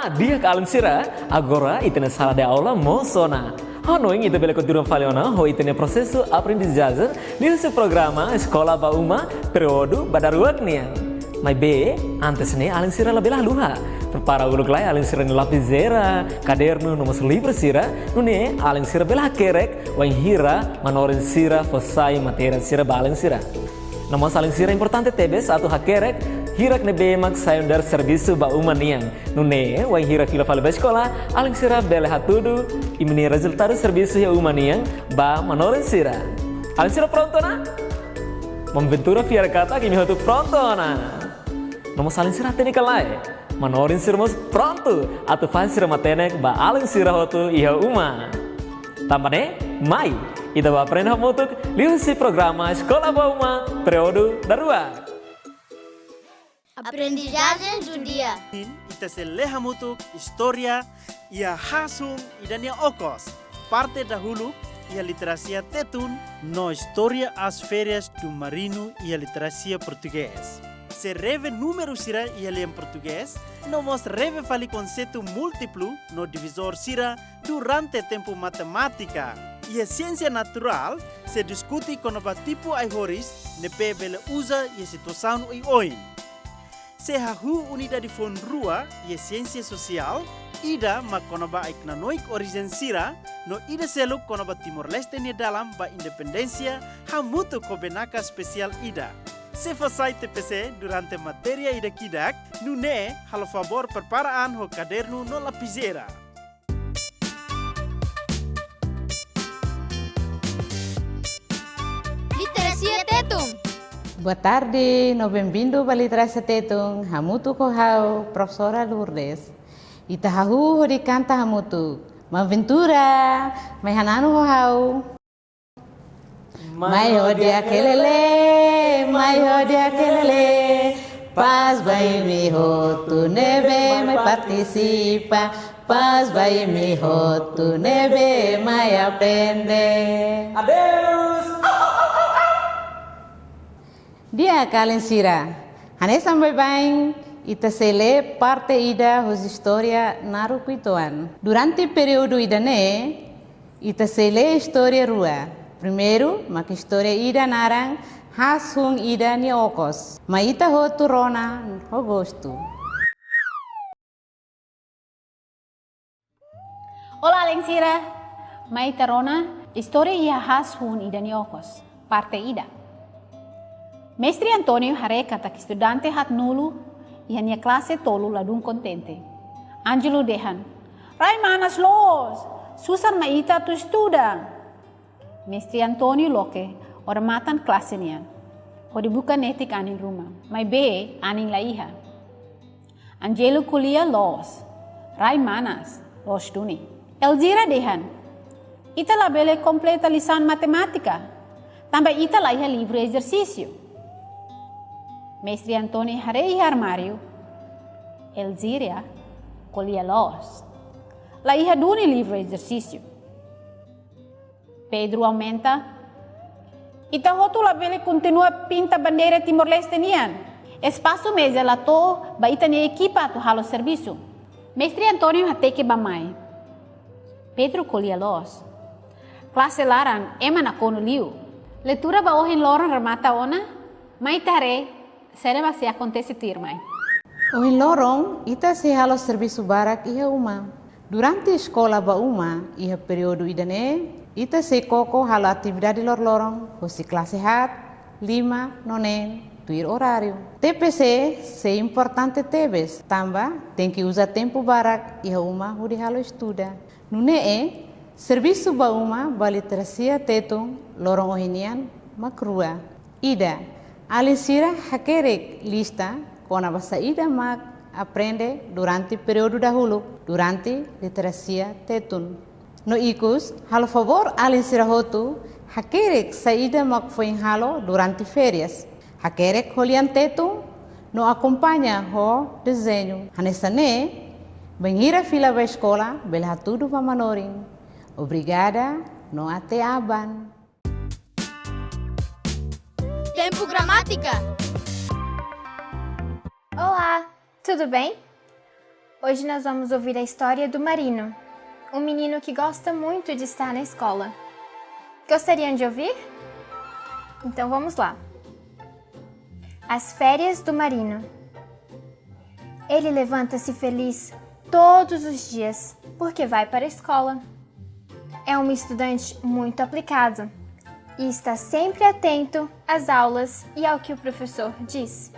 dia ka Alensira, agora itene sala de aula mosona. Hanoi ite bele continuam faliona, ho itene processo aprendizagem nesse programa Escola Bauma Período Badaruak nia. Mas B, antes ne Alensira labelah luha. Para uluk lai Alensira ni lapiseira, caderno nomos livro sira, nune Alensira belah kerek, wain hira, manorin sira, fosai materi sira ba Alensira. Nomos Alensira importante tebes atau hakerek, hirak ne bemak sayon dar servisu ba umaniang. Nune, wain hira fila fala sekolah, Alensira belah hatudu, imni resultado servisu ya umaniang, ba manorin sira. Alensira pronto na? Memventura fiar kata kimi hotu pronto na. Nomos Alensira teni kalai. Manorin sirmos pronto atau faz sira matenek ba Alensira hotu iha uma. Tambane, mai, ita ba aprenda hamutuk liu si programa Escola Bauma Período Darua. Aprendizagem do dia. Ita se leha mutuk historia ia hasum idania okos. Parte dahulu ia literacia tetun no historia as férias do marino ia literacia português. Se reve número sira ia lê em português, nomos reve fali conceito múltiplo no divisor sira durante tempo matemática. E a ciência natural se discute com o tipo ai horis ne bele usa e situação e oin. Se hahu unidade fon rua e a ciência social, ida makonoba aiknanoik origin sira no ida seluk konoba Timor Leste ni dalam ba independência hamutu kobenaka spesial ida. Se fasai TPC durante matéria ida kidak, nune halo favor preparaan ho caderno no lapiseira. Literacia Tetum. Boa tarde, no bem-vindo para Literacia Tetum. Hamutu kohau, professora Lourdes. Itahahu hori canta hamutu. Maventura, mai hananu kohau. Mai odia kelele, paz vai mi tu neve, mai participa, paz vai mi tu neve, mai aprende. Adeus. Dia Alensira, hane sampai bem, ita sele parte ida hos história naru kuituan. Durante período ida ne, ita sele história rua. Primeiro, mak história ida narang hasung ida ni okos. Maita ho turona ho gosto. Olá, Alensira. Maita rona, história ia hasung ida ni okos. Parte ida. Mestre Antônio hareka tak estudante hat nulu ia nia classe tolu ladung contente. Angelo dehan. Rai manas los. Susar maita tu estuda. Mestre Antônio Loke, ora matan klase nian. Ho dibuka netik aning rumah. Mai be aning laiha. Angelo kuliah los. Rai manas los duni. Elzira dehan. Ita labele completa lisan matematika. Tambah ita laiha livro exercício. Mestre Antônio harei armário. Elzira kuliah los. Laiha duni livro exercício. Pedro aumenta. Ita hotu labele continua pinta bandeira Timor-Leste nian. Espaço mesa la to ba ita ni equipa tu halo serviço. Mestre Antônio hateke bamai. Pedro colia los. Classe laran emana kono liu. Leitura ba ohin loran remata ona. Mai tare será se acontece tirmai. Ohin lorong ita se halo serviço barak iha uma. Durante a escola ba uma iha período idane ita se koko halo atividade lor-lorong, hosi classe hat, 5, 9, tuir horário. TPC se importante tebes, tamba tem que usar tempo barak e uma huri halo estuda. Nune serviço ba uma ba literacia tetum lorong ohinian makrua. Ida, Alensira hakerek lista kona bahasa ida mak aprende durante período dahulu, durante literacia tetum. No ikus, halo favor Alensira hotu, hakerek saída mak foi halo durante férias. Hakerek holian tetum, no acompanha ho desenho. Hanesane, benhira fila ba escola, bela tudo pa manoring. Obrigada, no até aban. Tempo Gramática. Olá, tudo bem? Hoje nós vamos ouvir a história do Marino, um menino que gosta muito de estar na escola. Gostariam de ouvir? Então vamos lá. As férias do Marino. Ele levanta-se feliz todos os dias porque vai para a escola. É um estudante muito aplicado e está sempre atento às aulas e ao que o professor diz.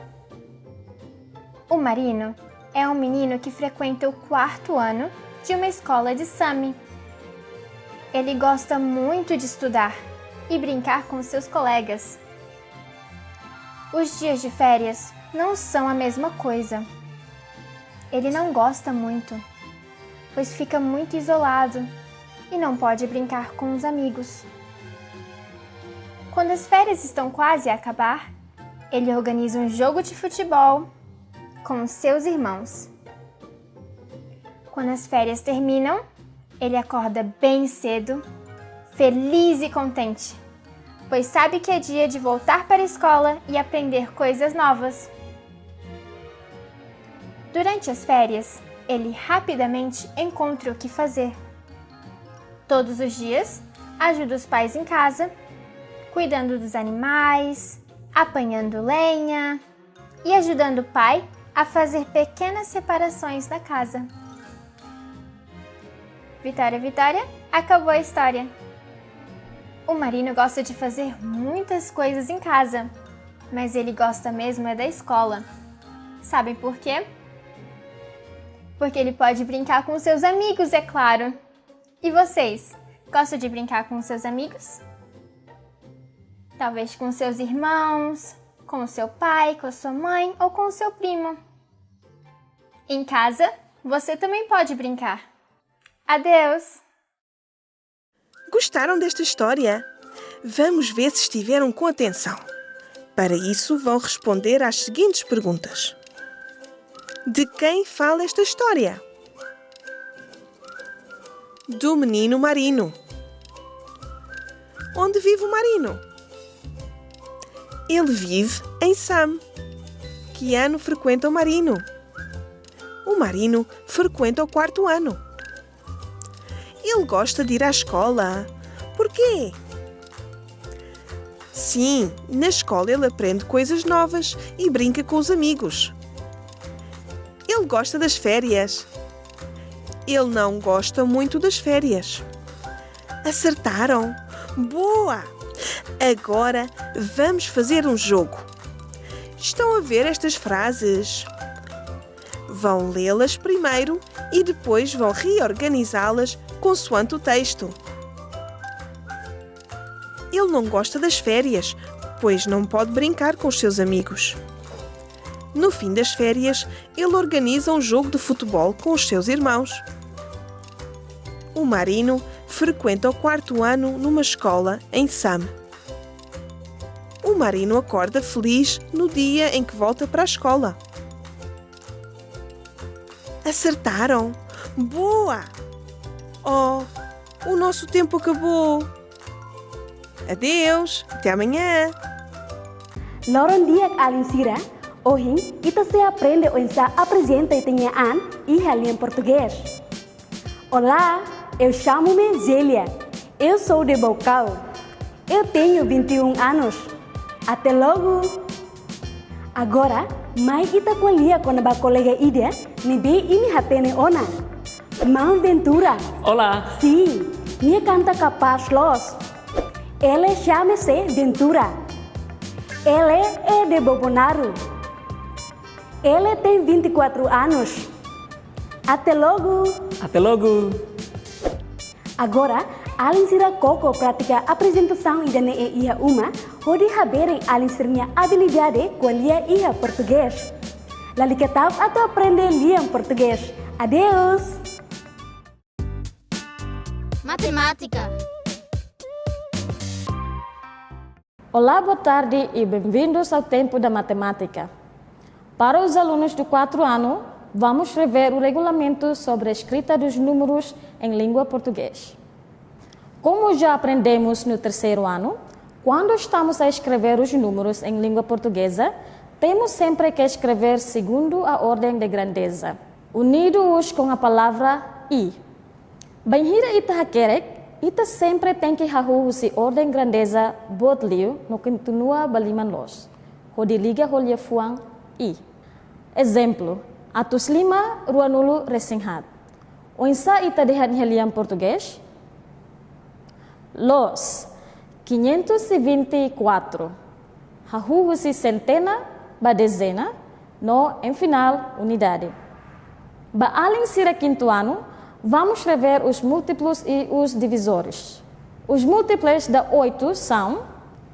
O Marino é um menino que frequenta o 4º ano de uma escola de Sami. Ele gosta muito de estudar e brincar com seus colegas. Os dias de férias não são a mesma coisa. Ele não gosta muito, pois fica muito isolado e não pode brincar com os amigos. Quando as férias estão quase a acabar, ele organiza um jogo de futebol com os seus irmãos. Quando as férias terminam, ele acorda bem cedo, feliz e contente, pois sabe que é dia de voltar para a escola e aprender coisas novas. Durante as férias, ele rapidamente encontra o que fazer. Todos os dias, ajuda os pais em casa, cuidando dos animais, apanhando lenha e ajudando o pai a fazer pequenas reparações na casa. Vitória, Vitória, acabou a história. O Marino gosta de fazer muitas coisas em casa, mas ele gosta mesmo é da escola. Sabem por quê? Porque ele pode brincar com seus amigos, é claro. E vocês, gostam de brincar com seus amigos? Talvez com seus irmãos, com o seu pai, com a sua mãe ou com o seu primo. Em casa, você também pode brincar. Adeus! Gostaram desta história? Vamos ver se estiveram com atenção. Para isso, vão responder às seguintes perguntas. De quem fala esta história? Do menino Marino. Onde vive o Marino? Ele vive em Sam. Que ano frequenta o Marino? O Marino frequenta o 4º ano. Ele gosta de ir à escola. Por quê? Sim, na escola ele aprende coisas novas e brinca com os amigos. Ele gosta das férias. Ele não gosta muito das férias. Acertaram! Boa! Agora vamos fazer um jogo. Estão a ver estas frases? Vão lê-las primeiro e depois vão reorganizá-las consoante o texto. Ele não gosta das férias, pois não pode brincar com os seus amigos. No fim das férias, ele organiza um jogo de futebol com os seus irmãos. O Marino frequenta o 4º ano numa escola em Sam. O Marino acorda feliz no dia em que volta para a escola. Acertaram! Boa! Oh, o nosso tempo acabou! Adeus! Até amanhã! Lorong dia Alinsira, hoje kita se aprende a apresentar pertanyaan e a língua português. Olá, eu chamo-me Zélia. Eu sou de Bocau. Eu tenho 21 anos. Até logo! Agora, mai kita kuliah com a colega Ida, nibi ini hapene ona. Mãe Ventura. Olá! Sim, minha canta capaz los. Ela chama-se Ventura. Ela é de Bobonaro. Ela tem 24 anos. Até logo! Até logo! Agora, Alinsira Coco pratica apresentação e dane ia uma, onde haberem Alinsirnya habilidade com lia ia português. Lali ketap atau aprender liam português. Adeus! Matemática. Olá, boa tarde e bem-vindos ao Tempo da Matemática. Para os alunos do 4º ano, vamos rever o regulamento sobre a escrita dos números em língua portuguesa. Como já aprendemos no 3º ano, quando estamos a escrever os números em língua portuguesa, temos sempre que escrever segundo a ordem de grandeza. unidos com a palavra I. Banhira ita hakerek, ita sempre tem que hahu si ordem grandeza botlio no continua baliman los. Hodi liga holia fuang I. Exemplo, atus 5 ruanulu resinghat. Onsa ita dehat heliam português? Los 524. Hahu si centena ba dezena no em final unidade. Ba além sira quinto ano, vamos rever os múltiplos e os divisores. Os múltiplos da 8 são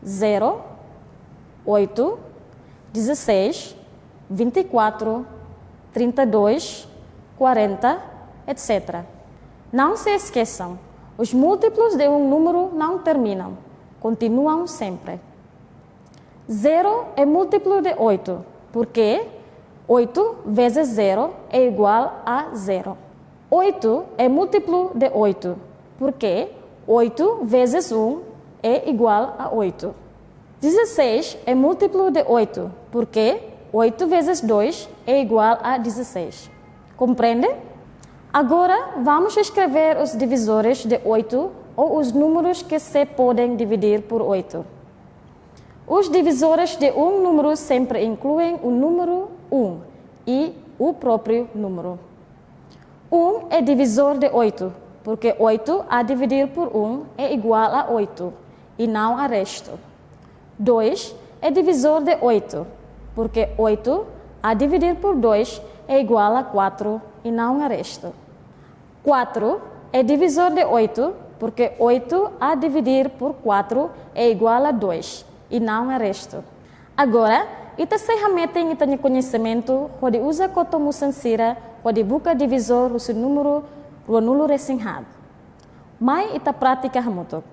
0, 8, 16, 24, 32, 40, etc. Não se esqueçam, os múltiplos de um número não terminam, continuam sempre. 0 é múltiplo de 8, porque 8 vezes 0 é igual a 0. 8 é múltiplo de 8, porque 8 vezes 1 é igual a 8. 16 é múltiplo de 8, porque 8 vezes 2 é igual a 16. Compreende? Agora, vamos escrever os divisores de 8 ou os números que se podem dividir por 8. Os divisores de um número sempre incluem o número 1 e o próprio número. 1 é divisor de 8, porque 8 a dividir por 1 é igual a 8, e não a resto. 2 é divisor de 8, porque 8 a dividir por 2 é igual a 4, e não a resto. 4 é divisor de 8, porque 8 a dividir por 4 é igual a 2, e não a resto. Agora, ita se hameting ita ni conhecimento, pode usa kotomu sensira, pode buka divisor o seu número ruanulu resinghat. Mai ita pratika hamutok.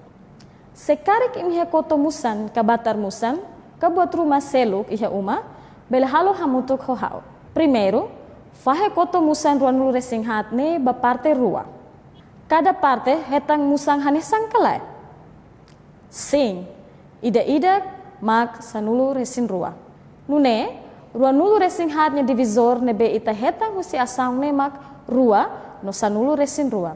Sekarik imhe kotomusan kabatar musan, kabuat rumah seluk iha uma, belhalo hamutok hohau. Primeiro, fahe kotomusan ruanulu resinghat ne ba parte rua. Cada parte hetang musang hanesang kalai. Sim, ida mak sanulu resin rua. Nune, ruanulu resinghat ne divisor nebe ita hetang husi asang ne mak rua no sanulu resin rua.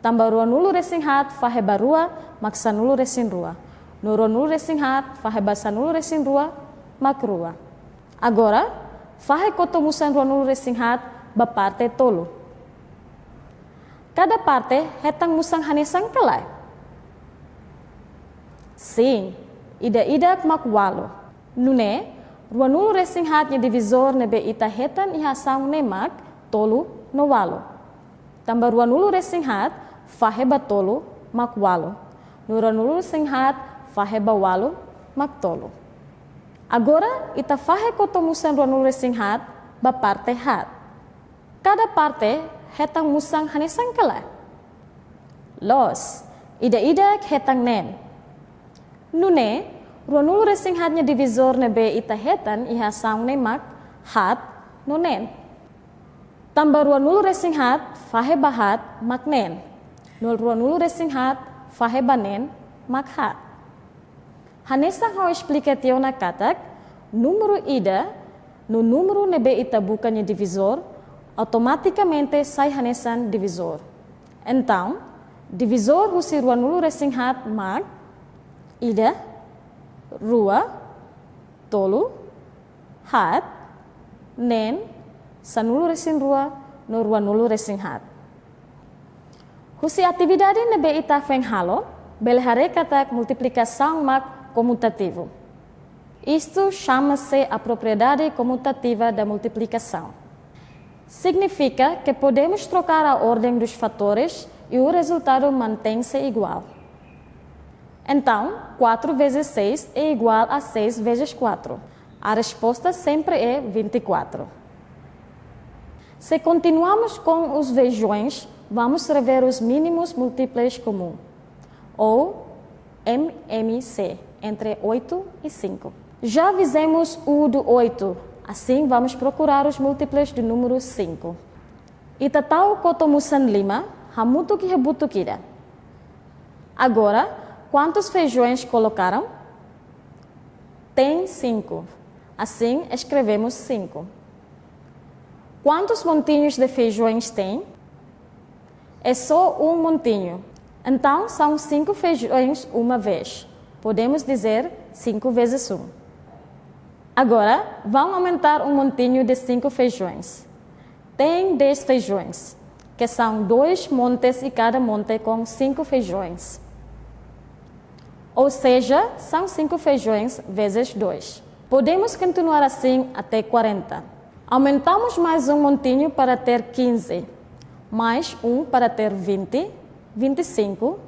Tambah ruanulu resinghat fahe barua mak sanulu resin rua. No ruanulu resinghat fahe ba sanulu resin rua mak rua. Agora, fahe kotomusan ruanulu resinghat ba parte tolu. Cada parte hetang musang hanesang kalai. Sim, ida mak walo. Nune, ruanulu resinghat ne divisor nebe ita hetan ihasang ne mak tolu no walo. Tambah ruanulu resinghat fahe ba tolu mak walo. No ruanulu resinghat fahe ba walo mak tolu. Agora ita fahe kotomusan ruanulu resinghat ba parte hat. Cada parte hetang musang hanesang kalai. Los, ida hetang nen. Nune, ruanulu resinghatnya divisor nebe ita hetan ihasang ne mak hat no nen. Tambah ruanulu resinghat fahe bahat mak nen. No ruanulu resinghat fahe banen mak hat. Hanesang hau explicatio na katak, número ida no número nebe ita bukannya divisor, automaticamente sai hanesan divisor. Então, divisor husi ruanulu resinghat mak ida, rua, tolu, hat, nen, sanulu resin rua, no ruanulu resinghat. Husi atividade nebe ita feng halo, belhare katak multiplicação mak comutativo. Isto chama-se a propriedade comutativa da multiplicação. Significa que podemos trocar a ordem dos fatores e o resultado mantém-se igual. Então, 4 vezes 6 é igual a 6 vezes 4. A resposta sempre é 24. Se continuamos com os vejões, vamos rever os mínimos múltiplos comuns, ou MMC, entre 8 e 5. Já fizemos o do 8, assim vamos procurar os múltiplos do número 5. Itatau kotomusan 5, hamutu ki hebutu kira. Agora, quantos feijões colocaram? Tem 5. Assim, escrevemos 5. Quantos montinhos de feijões tem? É só um montinho. Então, são 5 feijões uma vez. Podemos dizer 5 vezes 1. Agora, vão aumentar um montinho de 5 feijões. Tem 10 feijões, que são 2 montes e cada monte com 5 feijões. Ou seja, são 5 feijões vezes 2. Podemos continuar assim até 40. Aumentamos mais um montinho para ter 15, mais um para ter 20, 25,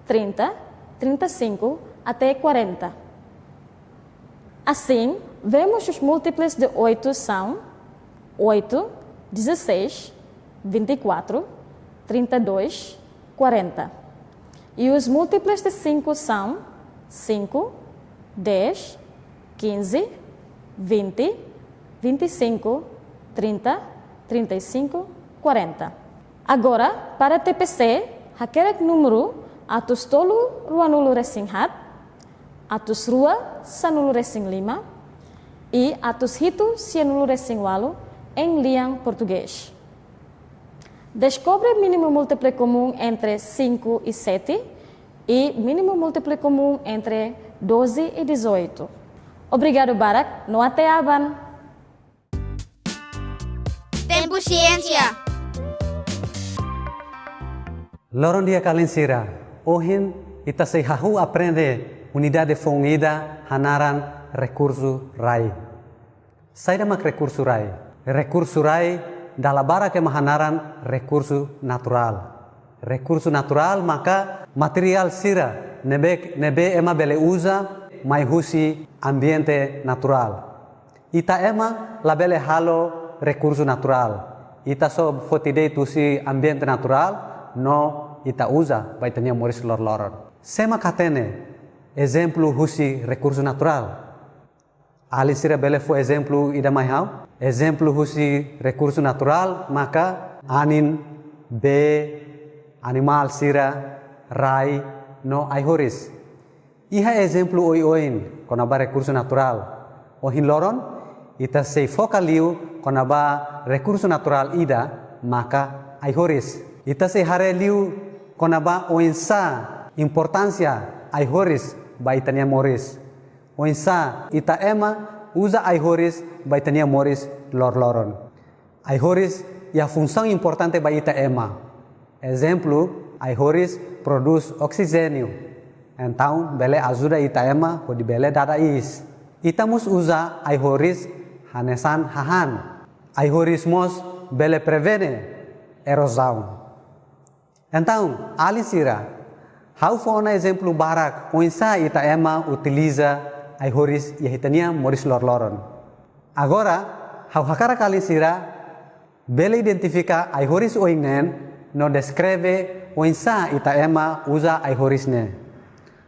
30, 35, até 40. Assim, vemos os múltiplos de 8 são 8, 16, 24, 32, 40. E os múltiplos de 5 são 5, 10, 15, 20, 25, 30, 35, 40. Agora, para TPC, aquele número atus tolu ruanulu resing hat, atus rua sanulu resing 5 e atus hitu sianulu resing 8 em liang português. Descobre o mínimo múltiplo comum entre 5 e 7 e mínimo múltiplo comum entre 12 e 18. Obrigado, Barak. No até aban. Tempo ciência. Loron dia Kalinsira, ohin ita sehahu aprende unidade fongida hanaran recurso rai. Saida mak recurso rai. Recurso rai dalam bara ke mahanaran recurso natural. Recurso natural maka material sira nebe ema bele usa mai husi ambiente natural. Ita ema la bele halo recurso natural. Ita so fotide tusi ambiente natural no ita usa baitania moris lor-loron. Sema katene exemplo husi recurso natural. Ali sira bele fo exemplo ida mai hau. Exemplo husi recurso natural maka anin be animal sira rai no aihoris. Iha exemplo oi-oin konaba recurso natural. Ohin loron ita sei fokaliu konaba recurso natural ida maka aihoris. Ita sei hareliu konaba oinsa importancia aihoris baitania moris. Oinsa ita ema usa aihoris baitania moris lor-loron. Aihoris ya função importante ba ita ema. Exemplo, aihoris produz oxigênio. Então, bele ajuda ita ema ho di bele dada is. Ita mus usa aihoris hanesan hahan. Aihoris mos bele prevene erosão. Então, ali sira, how fona exemplo barak, onsa ita ema utiliza aihoris yahitania moris lor-loron. Agora, how hakara kali sira, bele identifica aihoris oinen no descreve onsa ita ema usa aihorisne.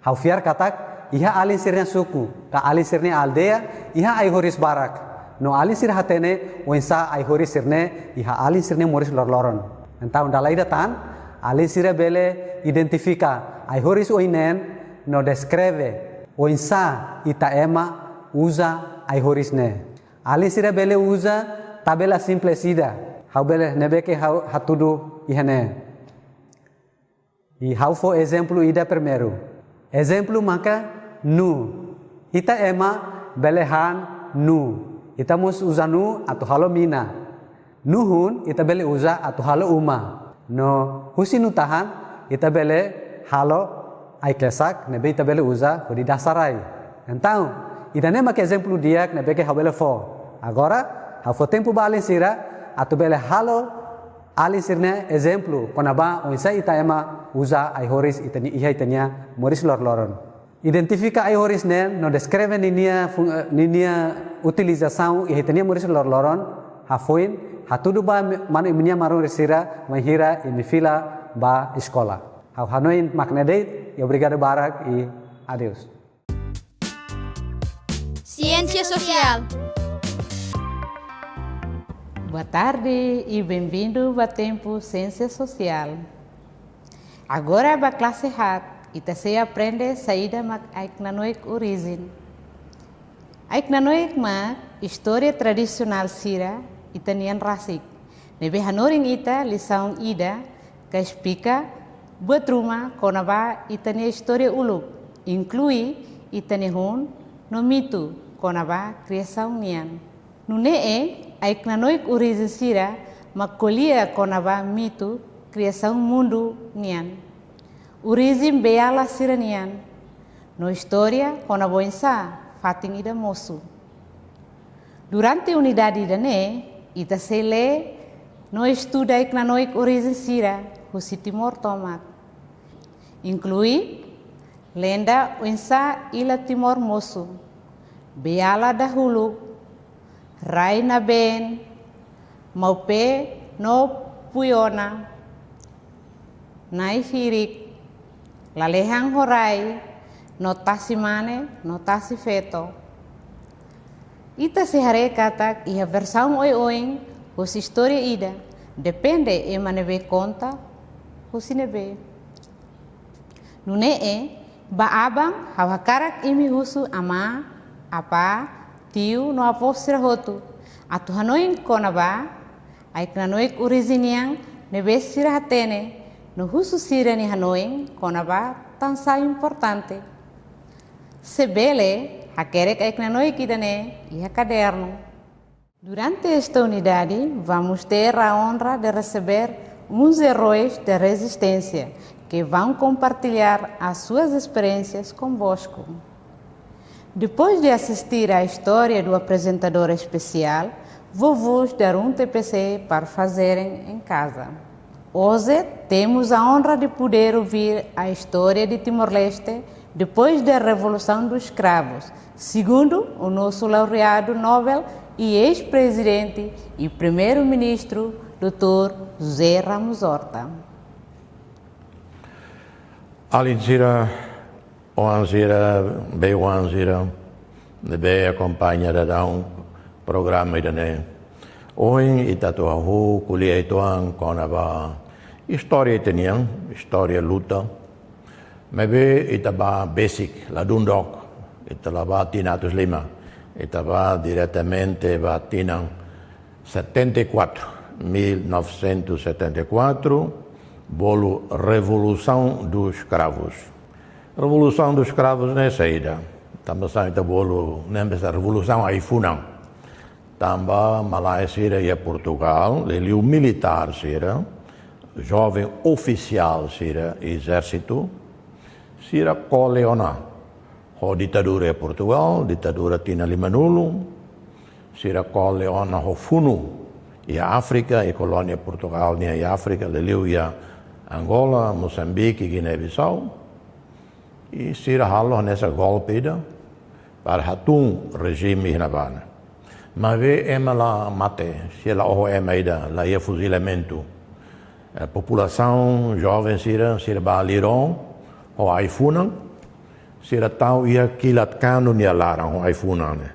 How fiar katak, iha alin sirnya suku, ka alin sirnya aldea, iha aihoris barak. No alin sir hatene onsa aihoris sirne, iha alin sirnya moris lor-loron. Então, dalai datan, alin sira bele identifica aihoris oinen no descreve onsa ita ema usa aihorisne. Alin sira bele usa tabela simplecida. How bele nebeke how hatudu ihane. E how for exemplo ida primeiro. Exemplo maka nu. Ita ema bele han nu. Ita mus usa nu atau halo mina. Nuhun ita bele usa atau halo uma. No husinu tahan ita bele halo ai kesak nebe ita bele usa di dasarai. Então, ida nema que exemplo dia nebe que habele fo. Agora, ha fo tempo ba alin sira atu bele halo alin sirne exemplo konaba onsa ita ema usa aihoris itani iha itania moris lor-loron. Identifica aihoris ne no descreve ninia utilização iha itania moris lor-loron ha foin hatudu ba manu iminia marun sira mahira imifila ba escola. Ha hanoin maknedeit e obrigado barak e adeus. Ciência social. Boa tarde e bem-vindo ao Tempo Ciência Social. Agora a classe hat e você aprende saída mak aiknanoik origem. Aiknanoik mak história tradicional sira itanian rasik. Nebe hanoring ita lição ida que explica buat rumah konaba itane história uluk, inclui itane hun no mito konaba criação nian. Nunee aik nanoik origem sira makolia konaba mito criação mundo nian. Origem beala sira nian. No história konaba insa fating ida moço. Durante a unidade idane ita se lê no estuda ik nanoik origem sira husi Timor Tomat. Inclui lenda Uinsa ila Timor Moço, Beala dahulu, Rai na Ben, Maupe no Puyona, Nai Hirik, Lalehang Horai, no Tasimane, no Tasifeto. Ita se harecatak e a versão oi-oing os história ida, depende e manebe conta, o sinebe. Nunee, baabang hawakarak imi husu ama, apa, tio no apostra roto. Atu hanoin konaba, aik nanoik uriziniang nebe sirahatene, no husu sirani hanoin konaba tansa importante. Sebele, hakerek aik nanoik idane, ia caderno. Durante esta unidade, vamos ter a honra de receber uns heróis da resistência que vão compartilhar as suas experiências convosco. Depois de assistir à história do apresentador especial, vou vos dar um TPC para fazerem em casa. Hoje temos a honra de poder ouvir a história de Timor-Leste depois da Revolução dos Escravos, segundo o nosso laureado Nobel e ex-presidente e primeiro-ministro Dr. José Ramos Horta. Alinsira, Oansira, Beuansira, nebe acompanha da programa idane. Hoje itatuahu kuliah ituang konaba história itaniang, história luta. Mebe itaba basic ladundok, italaba tinatus lima. Estava diretamente batinang 1974, bolo Revolução dos Escravos. Revolução dos Escravos não é saída. Também sai da bolo, nem essa Revolução aí funang. Também Malásia e Portugal, ele o militar sira, jovem oficial sira, exército, sira coleona. Ho ditadura Portugal, ditadura Tina Limanulu, sira coleona ho funu, e a África, e colônia Portugal, e a África, leliu ia Angola, Moçambique, Guiné-Bissau, e sira halo nessa golpe para hatung regime hinabana. Mas vê ema lá mate, se ela o ema ida, lá ia fuzilamento. A população jovem sira baliron, ho aifunang, sira tau ia kilat kanu ni alarang ho iPhone-ane.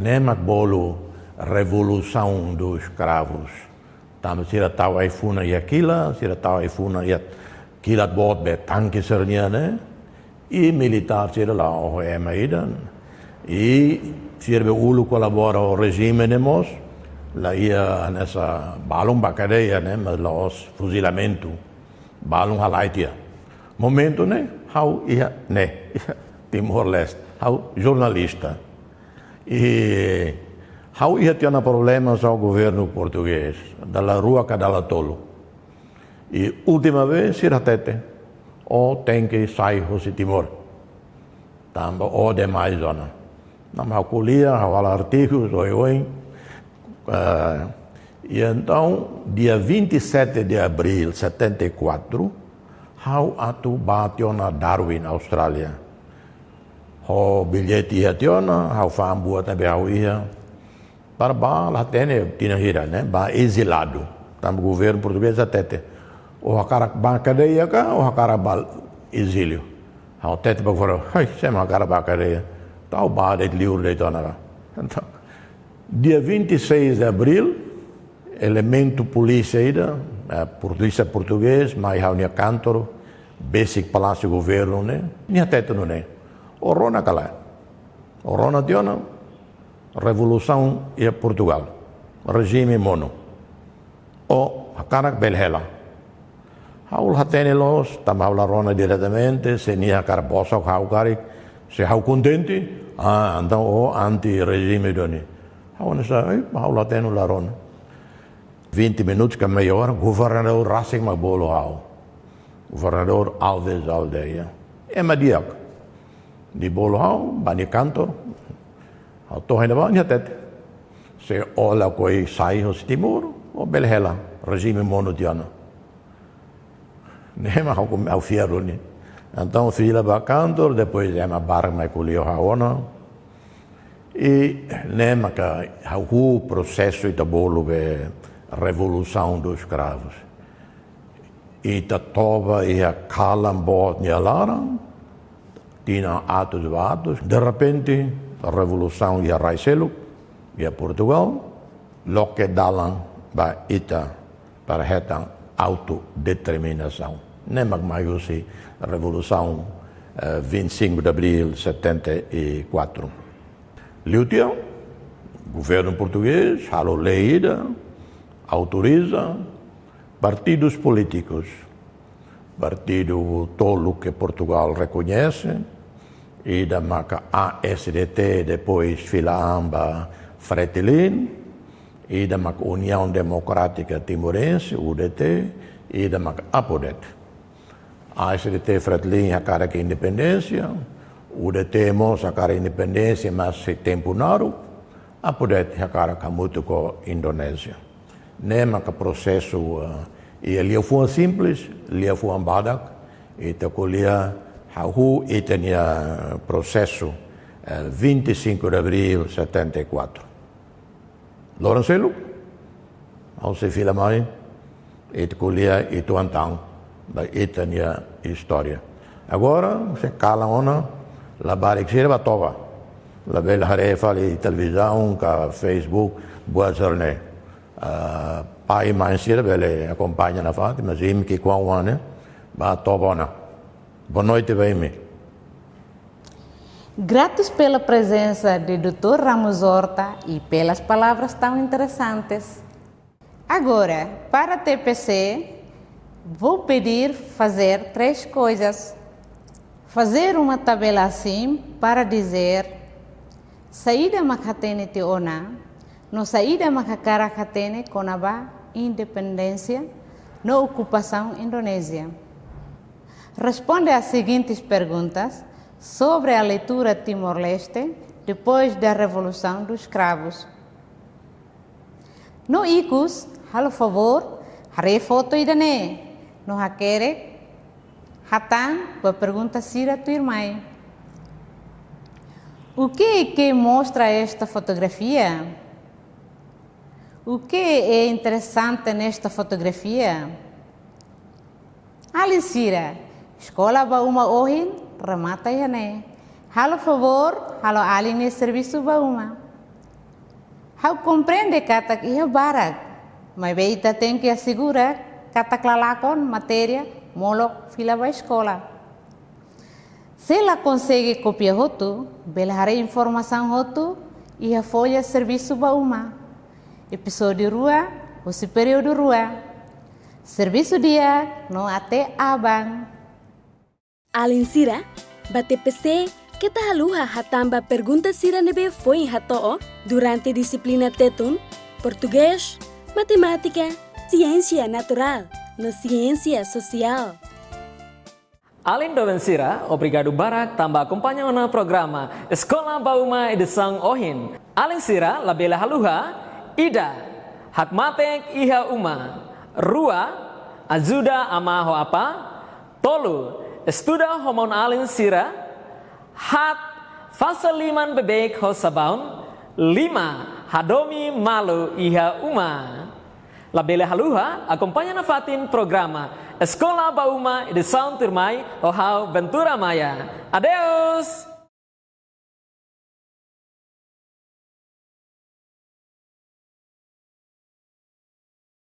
Nemak bolo Revolução dos Escravos. Tam sira tau iPhone ia kila, sira tau iPhone ia kilat bot be tanki serniane. E militar sira lá ho emaida. E sira be ulu colabora o regime nemos, lá ia nessa balão bacadeia, né, mas lá os fuzilamento, balão halaitia. Momento, né? How ia, né? Timor-Leste, how jornalista. E how ia ter problemas ao governo português, da rua Cadalatolo. E última vez, siratete, o tem que sair do Timor. Também o demais zona. Não há colia, há artigos, oi. E então, dia 27 de abril de 74, how atu bateu na Darwin, Austrália. O bilhete ia tiona, how fam buat na behau ia. Para ba lá tem tinahira, né? Ba exilado. Tam governo português até. O hakarak ba cadeia ka, o hakarak ba exílio. How tete ba fora, ai, sema hakarak ba cadeia. Tau ba de livro de tona. Então, dia 26 de abril, elemento polícia ida, polícia português, mas how nia cantor, basic palácio governo, né? Nia tete no né. O Rona Calé. O Rona Tiona, Revolução e Portugal. Regime mono. o hakarak belhela. Haul hatene los, tamba haula rona diretamente, se ni hakar bosok hau karik, se hau contente, então o anti-regime doni. Hau nessa, haul hatene la rona. 20 minutos que meia hora, governador Racing Mabolo hau. Governador Alves Aldeia. É madiak. Di bolo hau, bani kantor, hau tohen de bani hatet. Se ola koi sai hos timur, o belhela, regime monotiana. Nema hau fiero ni. Então fila ba kantor, depois ema barang mai kulio haona. E nema ka hau processo itabolo be revolução dos escravos. E tova e a calambot ni alaram, tinha atos de atos. De repente, a revolução ia Raicelo, ia Portugal, lo que dalam ba ita para hetan autodeterminação. Nem magmaiusi a revolução 25 de abril de 74. Liutião, governo português, halo leida, autoriza partidos políticos, partido tolo que Portugal reconhece, e da marca ASDT, depois Filaamba Fretilin, e da marca União Democrática Timorense, UDT, e da marca APODET. ASDT Fretilin a cara que independência, UDT mos a cara independência, mas se tempo naru, APODET a cara kamutu ko Indonésia. Nema ka processo e ali foi simples, ali foi badak, e takolia hau e tinha processo 25 de abril de 74. Lorencelo, ao se fila mai, e takolia e tuantang, da e tinha história. Agora, se cala ona, la barixira batova, la bela harefa ali televisão, ka Facebook, boa jornada. Pai mais cedo ele acompanha na fase, mas ele que com o ano vai tobona. Boa noite, bem-me. Gratos pela presença de Dr. Ramos Horta e pelas palavras tão interessantes. Agora, para a TPC, vou pedir fazer 3 coisas. Fazer uma tabela assim para dizer saída makatene te ona, no saída makakara katene konaba independência, na ocupação indonésia. Responde às seguintes perguntas sobre a leitura Timor-Leste depois da Revolução dos Escravos. No icus, halo favor, hare foto idane, no hakere, hatan, ba pergunta sira tu irmã. O que mostra esta fotografia? O que é interessante nesta fotografia? Alisira, escola bauma ohin, remata yane. Halo favor, halo aline serviço bauma. How compreende kata que barak, mas beita tem que assegurar kata clalakon matéria molo fila ba escola. Se ela consegue copiar roto, belhare informação roto e a folha serviço bauma. Episódio rua, o período rua. Serviço dia, no até abang. Alin sira, bate PC, kita haluha hatamba pergunta sira nebe foi hatoo durante disciplina tetun, português, matemática, ciência natural, na ciência social. Além do Vencira, obrigado Barak tambah acompanhando no programa Escola Bauma Edesang Ohin. Além sira, labela haluha, Ida, Hakmatek Iha Uma, Rua, Azuda Amaho Apa, Tolu, Estuda Homon Alin Sira, Hat, Fasaliman Bebek Hosabaun, 5, Hadomi Malu Iha Uma. Labela haluha, acompanha na fatin programa Escola Bauma Edesang Turmai, Ohau Ventura Maya. Adeus!